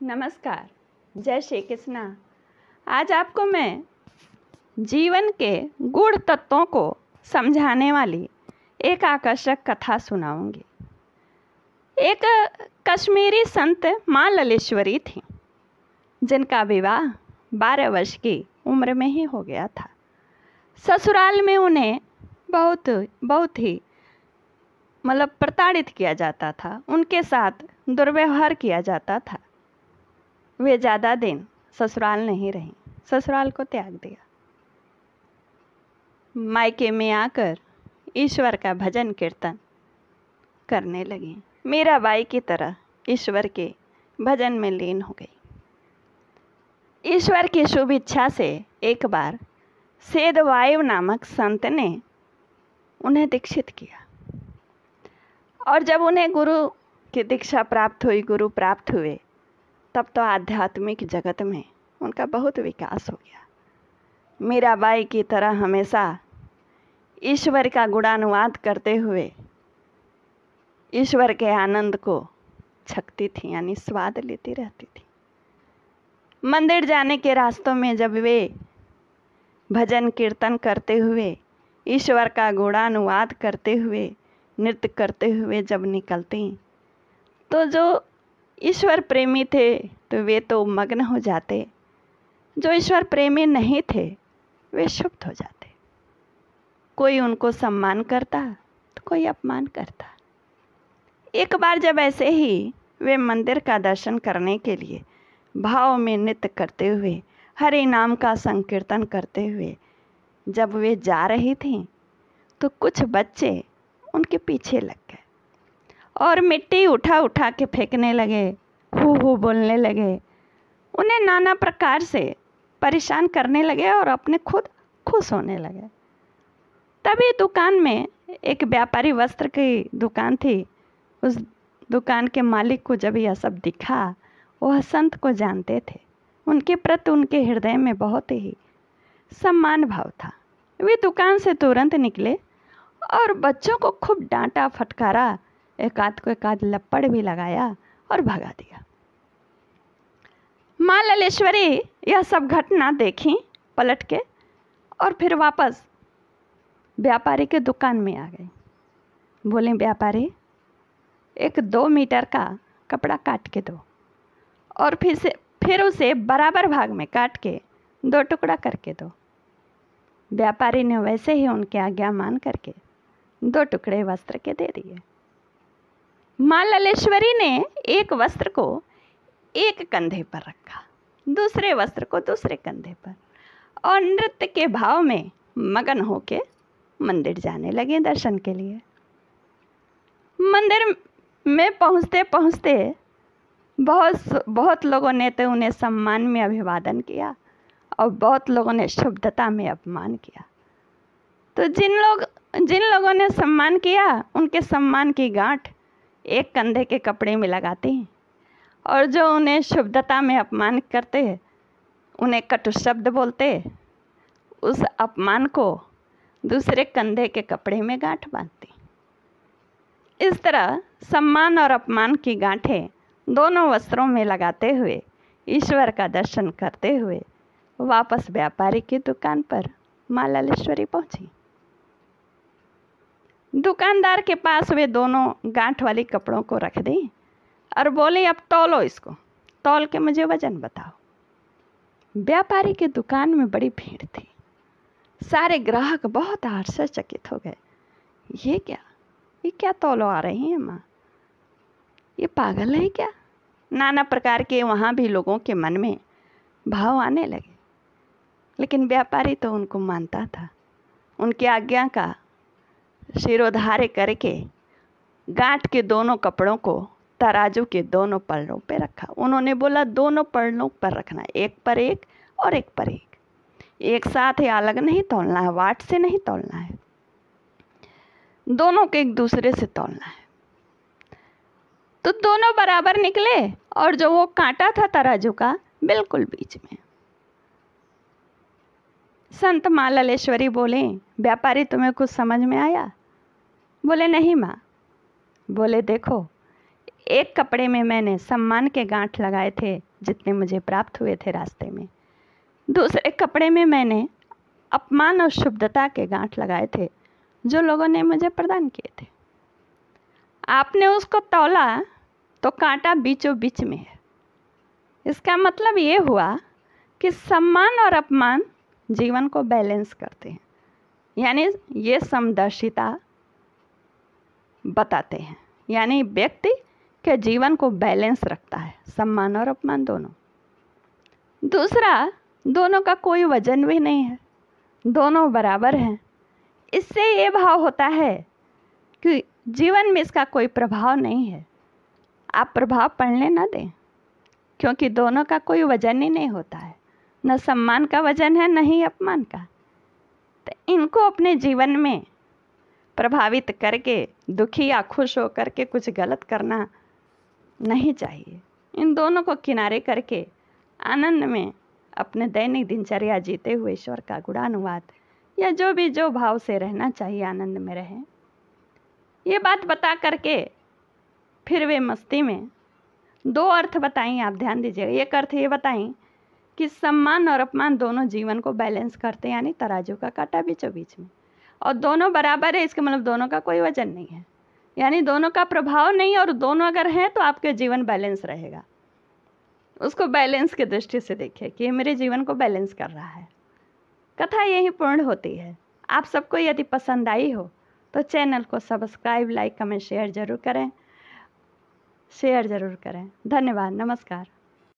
नमस्कार, जय श्री कृष्णा। आज आपको मैं जीवन के गूढ़ तत्वों को समझाने वाली एक आकर्षक कथा सुनाऊंगी। एक कश्मीरी संत माँ ललेश्वरी थी, जिनका विवाह 12 वर्ष की उम्र में ही हो गया था। ससुराल में उन्हें बहुत ही प्रताड़ित किया जाता था, उनके साथ दुर्व्यवहार किया जाता था। वे ज़्यादा दिन ससुराल नहीं रहीं, ससुराल को त्याग दिया। मायके में आकर ईश्वर का भजन कीर्तन करने लगी। मीराबाई की तरह ईश्वर के भजन में लीन हो गई। ईश्वर की शुभ इच्छा से एक बार सेदवायु नामक संत ने उन्हें दीक्षित किया, और जब उन्हें गुरु की दीक्षा प्राप्त हुई, गुरु प्राप्त हुए, तब तो आध्यात्मिक जगत में उनका बहुत विकास हो गया। मीराबाई की तरह हमेशा ईश्वर का गुणानुवाद करते हुए ईश्वर के आनंद को छकती थी, यानी स्वाद लेती रहती थी। मंदिर जाने के रास्तों में जब वे भजन कीर्तन करते हुए, ईश्वर का गुणानुवाद करते हुए, नृत्य करते हुए जब निकलती, तो जो ईश्वर प्रेमी थे तो वे तो मग्न हो जाते, जो ईश्वर प्रेमी नहीं थे वे क्षुब्ध हो जाते। कोई उनको सम्मान करता तो कोई अपमान करता। एक बार जब ऐसे ही वे मंदिर का दर्शन करने के लिए भाव में नृत्य करते हुए, हरि नाम का संकीर्तन करते हुए जब वे जा रही थीं, तो कुछ बच्चे उनके पीछे लग गए और मिट्टी उठा उठा के फेंकने लगे, हू बोलने लगे, उन्हें नाना प्रकार से परेशान करने लगे और अपने खुद खुश होने लगे। तभी दुकान में एक व्यापारी, वस्त्र की दुकान थी, उस दुकान के मालिक को जब यह सब दिखा, वह संत को जानते थे, उनके प्रति उनके हृदय में बहुत ही सम्मान भाव था। वे दुकान से तुरंत निकले और बच्चों को खूब डांटा फटकारा, एकाध लपड़ भी लगाया और भगा दिया। माँ ललेश्वरी यह सब घटना देखी पलट के, और फिर वापस व्यापारी के दुकान में आ गई। बोले, व्यापारी, एक 2 मीटर का कपड़ा काट के दो और फिर उसे बराबर भाग में काट के 2 टुकड़ा करके दो। व्यापारी ने वैसे ही उनकी आज्ञा मान करके 2 टुकड़े वस्त्र के दे दिए। माँ ललेश्वरी ने एक वस्त्र को एक कंधे पर रखा, दूसरे वस्त्र को दूसरे कंधे पर, और नृत्य के भाव में मगन होके मंदिर जाने लगे दर्शन के लिए। मंदिर में पहुँचते पहुँचते बहुत लोगों ने तो उन्हें सम्मान में अभिवादन किया और बहुत लोगों ने शुभ्रता में अपमान किया। तो जिन लोगों ने सम्मान किया, उनके सम्मान की गांठ एक कंधे के कपड़े में लगाते हैं, और जो उन्हें शुभ्रता में अपमान करते, उन्हें कटु शब्द बोलते, उस अपमान को दूसरे कंधे के कपड़े में गांठ बांधते। इस तरह सम्मान और अपमान की गांठें दोनों वस्त्रों में लगाते हुए ईश्वर का दर्शन करते हुए वापस व्यापारी की दुकान पर माँ ललेश्वरी पहुंची। दुकानदार के पास वे दोनों गांठ वाली कपड़ों को रख दी और बोले, अब तौलो इसको, तौल के मुझे वजन बताओ। व्यापारी के दुकान में बड़ी भीड़ थी, सारे ग्राहक बहुत आश्चर्यचकित हो गए। ये क्या तौलो आ रही हैं माँ, ये पागल है क्या? नाना प्रकार के वहाँ भी लोगों के मन में भाव आने लगे, लेकिन व्यापारी तो उनको मानता था। उनकी आज्ञा का शिरोधार्य करके गांठ के दोनों कपड़ों को तराजू के दोनों पल्लों पे रखा। उन्होंने बोला, दोनों पल्लों पर रखना, एक पर एक और एक पर एक साथ ही अलग नहीं तौलना है, वाट से नहीं तौलना है, दोनों को एक दूसरे से तौलना है। तो दोनों बराबर निकले, और जो वो कांटा था तराजू का, बिल्कुल बीच में। संत माँ ललेश्वरी बोले, व्यापारी, तुम्हें कुछ समझ में आया? बोले, नहीं माँ। बोले, देखो, एक कपड़े में मैंने सम्मान के गांठ लगाए थे जितने मुझे प्राप्त हुए थे रास्ते में। दूसरे कपड़े में मैंने अपमान और शुद्धता के गांठ लगाए थे जो लोगों ने मुझे प्रदान किए थे। आपने उसको तौला तो कांटा बीचों बीच में है। इसका मतलब ये हुआ कि सम्मान और अपमान जीवन को बैलेंस करते हैं, यानी ये समदर्शिता बताते हैं, यानी व्यक्ति के जीवन को बैलेंस रखता है, सम्मान और अपमान दोनों। दूसरा, दोनों का कोई वजन भी नहीं है, दोनों बराबर हैं। इससे ये भाव होता है कि जीवन में इसका कोई प्रभाव नहीं है। आप प्रभाव पड़ने ना दें, क्योंकि दोनों का कोई वजन ही नहीं होता है, न सम्मान का वजन है न ही अपमान का। तो इनको अपने जीवन में प्रभावित करके दुखी या खुश हो करके कुछ गलत करना नहीं चाहिए। इन दोनों को किनारे करके आनंद में अपने दैनिक दिनचर्या जीते हुए ईश्वर का गुणानुवाद या जो भाव से रहना चाहिए, आनंद में रहें। ये बात बता करके फिर वे मस्ती में दो अर्थ बताई, आप ध्यान दीजिएगा। एक अर्थ ये बताई कि सम्मान और अपमान दोनों जीवन को बैलेंस करते हैं, यानी तराजू का कांटा बीचों बीच में, और दोनों बराबर है। इसका मतलब दोनों का कोई वजन नहीं है, यानी दोनों का प्रभाव नहीं, और दोनों अगर हैं तो आपके जीवन बैलेंस रहेगा। उसको बैलेंस की दृष्टि से देखिए कि ये मेरे जीवन को बैलेंस कर रहा है। कथा यही पूर्ण होती है। आप सबको यदि पसंद आई हो तो चैनल को सब्सक्राइब, लाइक, कमेंट, शेयर जरूर करें। धन्यवाद, नमस्कार।